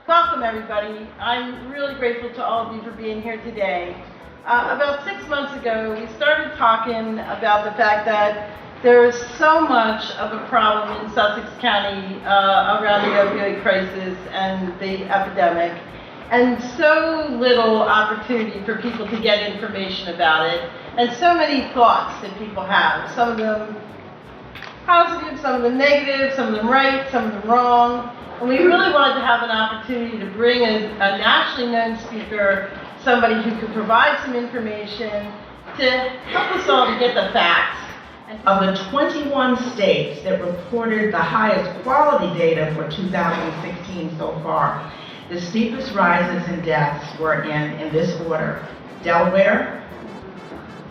Welcome, everybody. I'm really grateful to all of you for being here today. About 6 months ago, we started talking about the fact that there is so much of a problem in Sussex County around the opioid crisis and the epidemic, and so little opportunity for people to get information about it, and so many thoughts that people have, some of them positive, some of them negative, some of them right, some of them wrong. And we really wanted to have an opportunity to bring a nationally known speaker, somebody who could provide some information to help us all to get the facts. Of the 21 states that reported the highest quality data for 2016 so far, the steepest rises in deaths were in this order: Delaware,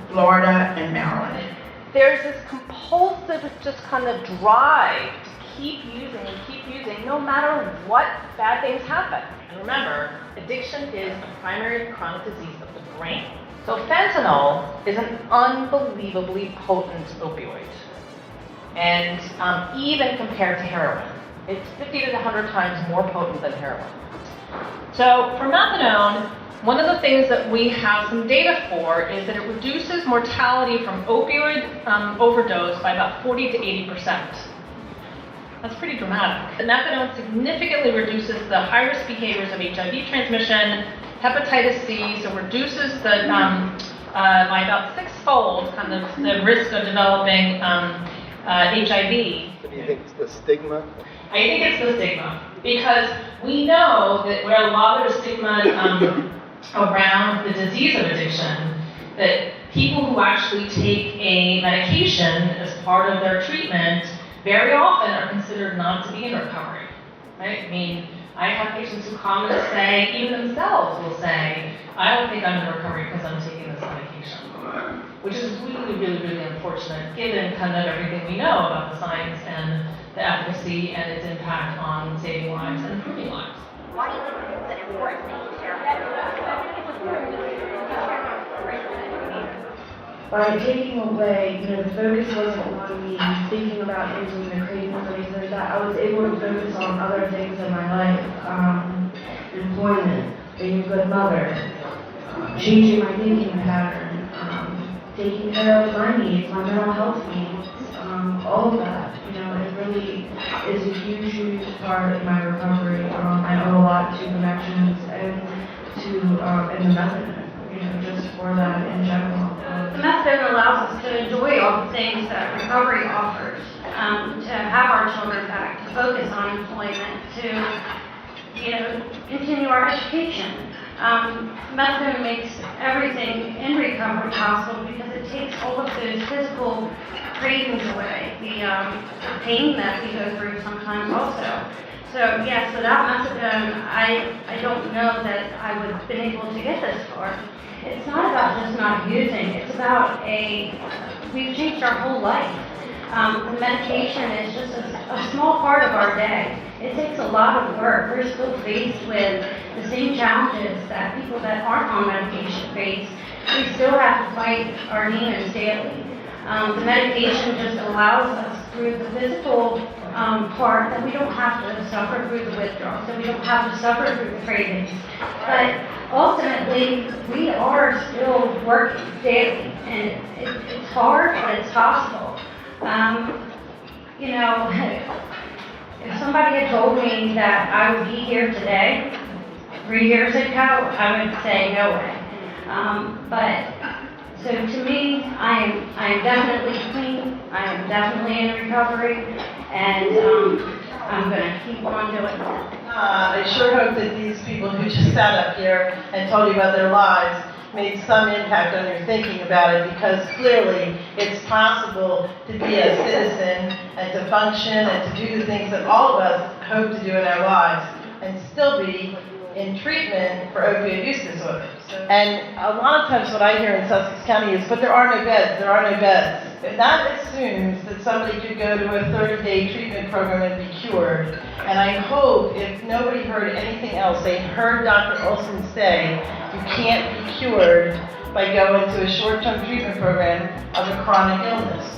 Florida, and Maryland. There's this compulsive just kind of drive to keep using, no matter what bad things happen. And remember, addiction is a primary chronic disease of the brain. So fentanyl is an unbelievably potent opioid. And even compared to heroin, it's 50 to 100 times more potent than heroin. So for methadone, one of the things that we have some data for is that it reduces mortality from opioid overdose by about 40 to 80%. That's pretty dramatic. The methadone significantly reduces the high-risk behaviors of HIV transmission, hepatitis C, so reduces the by about 6-fold kind of the risk of developing HIV. So do you think it's the stigma? I think it's the stigma, because we know that where a lot of the stigma around the disease of addiction, that people who actually take a medication as part of their treatment very often are considered not to be in recovery, right? I mean, I have patients who come and say, even themselves will say, I don't think I'm in recovery because I'm taking this medication, which is really, really, really unfortunate given kind of everything we know about the science and the efficacy and its impact on saving lives and improving lives. Why do you think it's an important thing to share By taking away, the focus wasn't on me thinking about using the cravings or anything like that. I was able to focus on other things in my life, employment, being a good mother, changing my thinking pattern, taking care of my needs, my mental health needs, all of that. It really is a huge, huge part of my recovery. I owe a lot to connections and to and the methadone, just for that in general. The methadone allows us to enjoy all the things that recovery offers, to have our children back, to focus on employment, to continue our education. Methadone makes everything in recovery possible because it takes all of those physical cravings away, the pain that we go through sometimes also. So yes, without methadone, I don't know that I would have been able to get this far. It's not about just not using, it's about we've changed our whole life. The medication is just a small part of our day. It takes a lot of work. We're still faced with the same challenges that people that aren't on medication face. We still have to fight our demons daily. The medication just allows us through the physical part that we don't have to suffer through the withdrawals, that we don't have to suffer through the cravings. But ultimately, we are still working daily, and it's hard, but it's possible. If somebody had told me that I would be here today 3 years ago, I would say no way. So to me, I am definitely clean. I am definitely in recovery, and I'm going to keep on doing it. I sure hope that these people who just sat up here and told you about their lives made some impact on your thinking about it, because clearly it's possible to be a citizen and to function and to do the things that all of us hope to do in our lives and still be in treatment for opioid use disorder. And a lot of times what I hear in Sussex County is, but there are no beds, there are no beds. And that assumes that somebody could go to a 30-day treatment program and be cured. And I hope, if nobody heard anything else, they heard Dr. Olson say, you can't be cured by going to a short-term treatment program of a chronic illness.